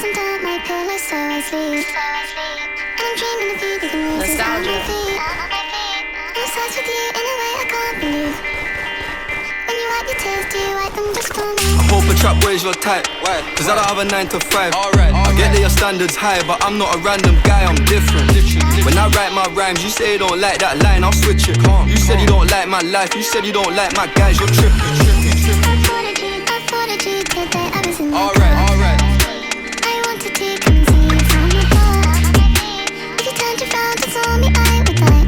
hasn't done my pillow, so I sleep. And I'm dreaming of you, the roses on my feet. I'm obsessed with you in a way I can't believe. When you wipe your tears, do you wipe them just for me? I hope a trap boy's your type, cause I don't have a 9 to 5. I get that your standards high, but I'm not a random guy, I'm different. When I write my rhymes, you say you don't like that line, I'll switch it. You said you don't like my life, you said you don't like my guys, you're tripping. I thought a G today, I was in the car. I wanted to come and see you from the bar. If you turned around and saw me, I would die.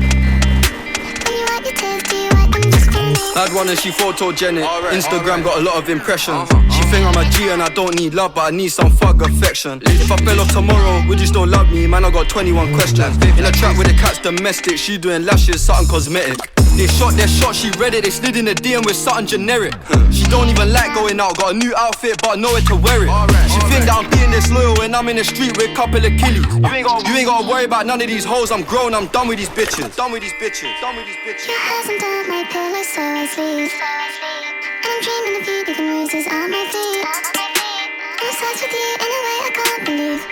When you wipe your tears, do you wipe them just for me? Had one and she photogenic. Instagram got a lot of impressions. She think I'm a G and I don't need love, but I need some thug affection. If I fell off tomorrow, would you still love me? Man, I got 21 questions. In a trap with the cat's domestic, she doing lashes, something cosmetic. They shot their shot, she read it, they slid in the DM with something generic. She don't even like going out, got a new outfit but nowhere to wear it. She think that I'm being disloyal when I'm in the street with a couple of killies. You ain't gotta worry about none of these hoes, I'm grown, I'm done with these bitches. Done with these bitches, done with these bitches. Your hasn't done my pillow, so I sleep. And I'm dreaming of you, leaving roses on my feet. I'm obsessed with you in a way I can't believe.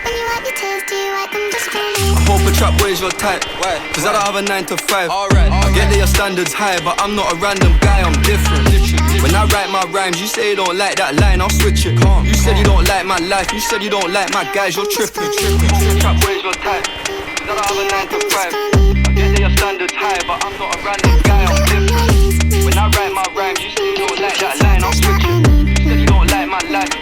When you wipe your tears, do you wipe them just for me? I hope a trap boy's your type, cause I don't have a 9 to 5. I get that your standards high, but I'm not a random guy, I'm different. When I write my rhymes, you say you don't like that line, I'll switch it. You said you don't like my life, you said you don't like my guys, you're tripping. Trap boy's your type, cause I don't have a 9 to 5. I get that your standards high, but I'm not a random guy, I'm different. When I write my rhymes, you say you don't like that line, I'll switch it. You said you don't like my life.